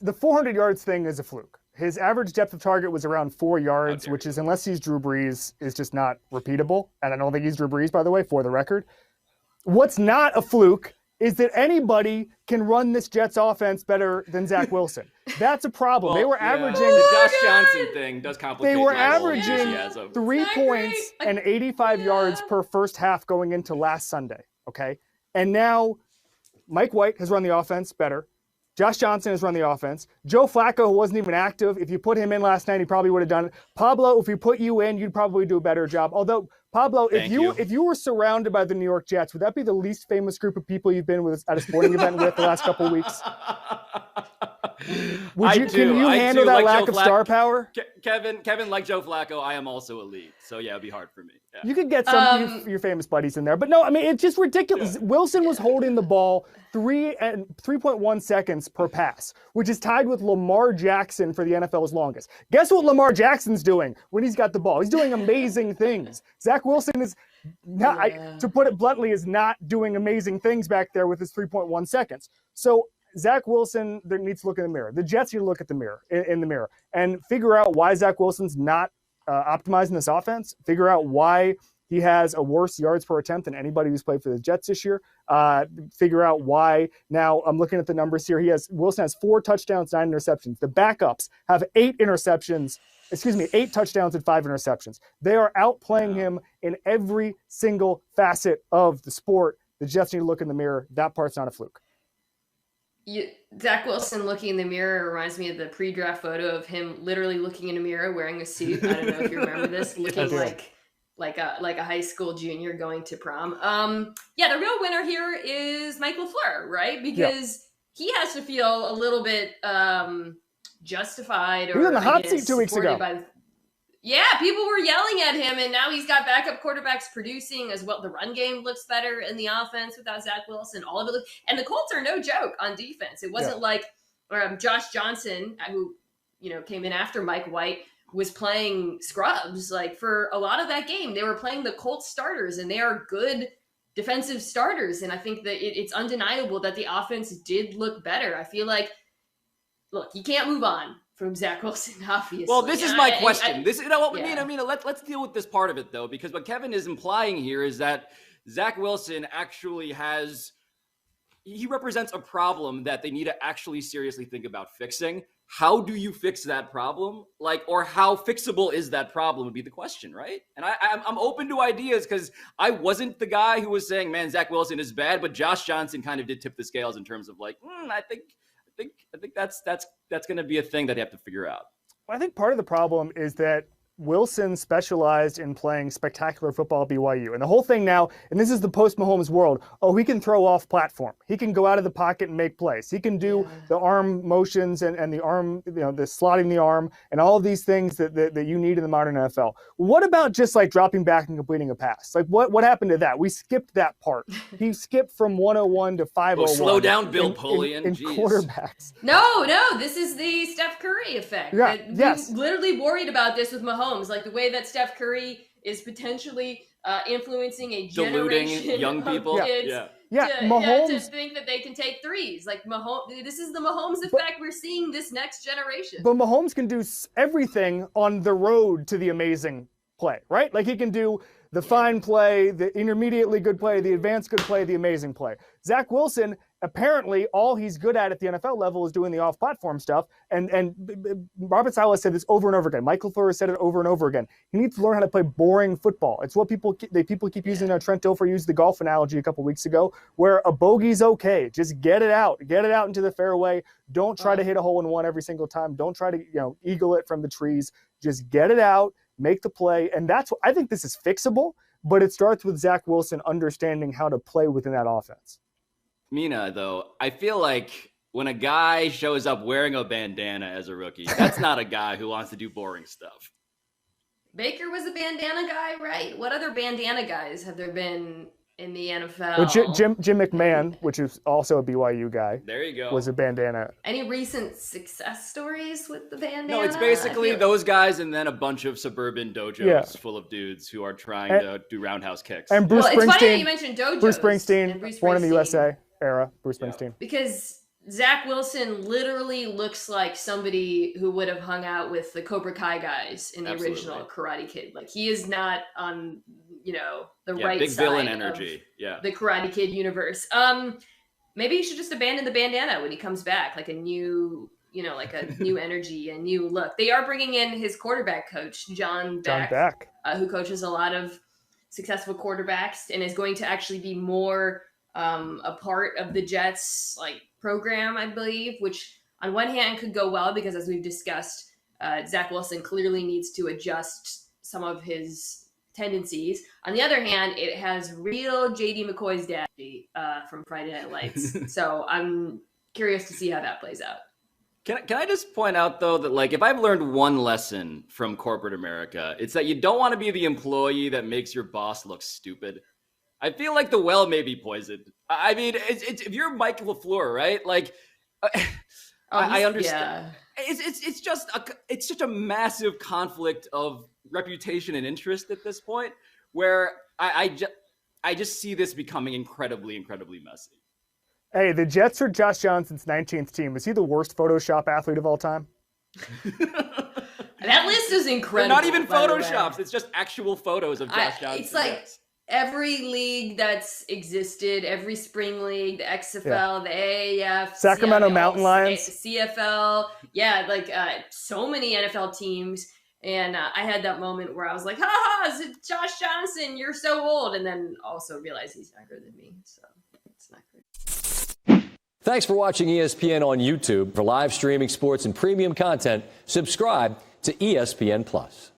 the 400 yards thing is a fluke. His average depth of target was around 4 yards, which is, unless he's Drew Brees, is just not repeatable. And I don't think he's Drew Brees, by the way, for the record. What's not a fluke is that anybody can run this Jets offense better than Zach Wilson. That's a problem. They were averaging... The Josh Johnson thing does complicate. They were averaging 3 points and 85 yards per first half going into last Sunday, okay? And now Mike White has run the offense better. Josh Johnson has run the offense. Joe Flacco, who wasn't even active, if you put him in last night, he probably would have done it. Pablo, if you put you in, you'd probably do a better job. Although, Pablo, if you were surrounded by the New York Jets, would that be the least famous group of people you've been with at a sporting event with the last couple of weeks? Can you handle that lack of star power? Kevin, like Joe Flacco, I am also elite. So, yeah, it'd be hard for me. Yeah. You could get some of your famous buddies in there. But no, I mean, it's just ridiculous. Yeah. Wilson was holding the ball 3.1 seconds per pass, which is tied with Lamar Jackson for the NFL's longest. Guess what Lamar Jackson's doing when he's got the ball? He's doing amazing things. Zach Wilson is, to put it bluntly, is not doing amazing things back there with his 3.1 seconds. So Zach Wilson needs to look in the mirror. The Jets need to look at the mirror, in the mirror, and figure out why Zach Wilson's not optimizing this offense. Figure out why he has a worse yards per attempt than anybody who's played for the Jets this year. Figure out why. Now I'm looking at the numbers here. Wilson has 4 touchdowns, 9 interceptions. The backups have 8 touchdowns and 5 interceptions. They are outplaying him in every single facet of the sport. The Jets need to look in the mirror. That part's not a fluke. Zach Wilson looking in the mirror reminds me of the pre-draft photo of him literally looking in a mirror wearing a suit. I don't know if you remember this, looking like a high school junior going to prom. The real winner here is Mike LaFleur, right? Because he has to feel a little bit justified. Or he was in the hot seat 2 weeks ago. People were yelling at him, and now he's got backup quarterbacks producing as well. The run game looks better in the offense without Zach Wilson. All of it, and the Colts are no joke on defense. It wasn't like Josh Johnson, who came in after Mike White, was playing scrubs. Like, for a lot of that game, they were playing the Colts starters, and they are good defensive starters. And I think that it's undeniable that the offense did look better. I feel like, look, you can't move on from Zach Wilson, obviously. Well, this is my question. Let's deal with this part of it, though, because what Kevin is implying here is that Zach Wilson actually he represents a problem that they need to actually seriously think about fixing. How do you fix that problem? Or how fixable is that problem would be the question, right? And I'm open to ideas, because I wasn't the guy who was saying, man, Zach Wilson is bad, but Josh Johnson kind of did tip the scales in terms of I think that's going to be a thing that you have to figure out. Well, I think part of the problem is that Wilson specialized in playing spectacular football at BYU. And the whole thing now, and this is the post-Mahomes world, he can throw off platform. He can go out of the pocket and make plays. He can do the arm motions and the arm, the slotting the arm and all of these things that you need in the modern NFL. What about just dropping back and completing a pass? What happened to that? We skipped that part. He skipped from 101 to 501. Slow down, Bill Polian. In quarterbacks. No, this is the Steph Curry effect. Yeah, We literally worried about this with Mahomes. Like the way that Steph Curry is potentially influencing a generation young people. of kids Mahomes, to think that they can take threes. Like Mahomes, this is the Mahomes effect we're seeing this next generation. But Mahomes can do everything on the road to the amazing play, right? Like he can do the fine play, the intermediately good play, the advanced good play, the amazing play. Zach Wilson, apparently, all he's good at the NFL level is doing the off-platform stuff. And Robert Saleh said this over and over again. Michael LaFleur said it over and over again. He needs to learn how to play boring football. It's what people keep using. Trent Dilfer used the golf analogy a couple weeks ago, where a bogey's okay. Just get it out into the fairway. Don't try to hit a hole in one every single time. Don't try to eagle it from the trees. Just get it out, make the play, and that's what I think. This is fixable, but it starts with Zach Wilson understanding how to play within that offense. Mina, though, I feel like when a guy shows up wearing a bandana as a rookie, that's not a guy who wants to do boring stuff. Baker was a bandana guy, right? What other bandana guys have there been in the NFL? Well, Jim McMahon, which is also a BYU guy. There you go. Was a bandana. Any recent success stories with the bandana? No, it's basically those guys and then a bunch of suburban dojos full of dudes who are trying to do roundhouse kicks. And Bruce Springsteen. It's funny that you mentioned dojos. Bruce Springsteen, born in the USA era. Bruce Springsteen. Because Zach Wilson literally looks like somebody who would have hung out with the Cobra Kai guys in the original Karate Kid. Like, he is not on, the right big side villain energy. Of the Karate Kid universe. Maybe he should just abandon the bandana when he comes back, like a new, like a new energy, a new look. They are bringing in his quarterback coach, John Beck. Who coaches a lot of successful quarterbacks and is going to actually be more a part of the Jets program, I believe, which on one hand could go well because, as we've discussed, Zach Wilson clearly needs to adjust some of his tendencies. On the other hand, it has real J.D. McCoy's daddy from Friday Night Lights. So I'm curious to see how that plays out. Can I just point out, though, that if I've learned one lesson from corporate America, it's that you don't want to be the employee that makes your boss look stupid. I feel like the well may be poisoned. I mean, it's if you're Mike LaFleur, right? I understand. Yeah. It's just a massive conflict of reputation and interest at this point, where I just see this becoming incredibly, incredibly messy. Hey, the Jets are Josh Johnson's 19th team. Is he the worst Photoshop athlete of all time? That list is incredible. They're not even Photoshops. It's just actual photos of Josh Johnson. It's like every league that's existed, every spring league, the XFL, the AAF, Sacramento Mountain Lions, CFL. Yeah, so many NFL teams. And I had that moment where I was like, ha, Josh Johnson, you're so old. And then also realized he's younger than me. So it's not great. Thanks for watching ESPN on YouTube. For live streaming sports and premium content, subscribe to ESPN+.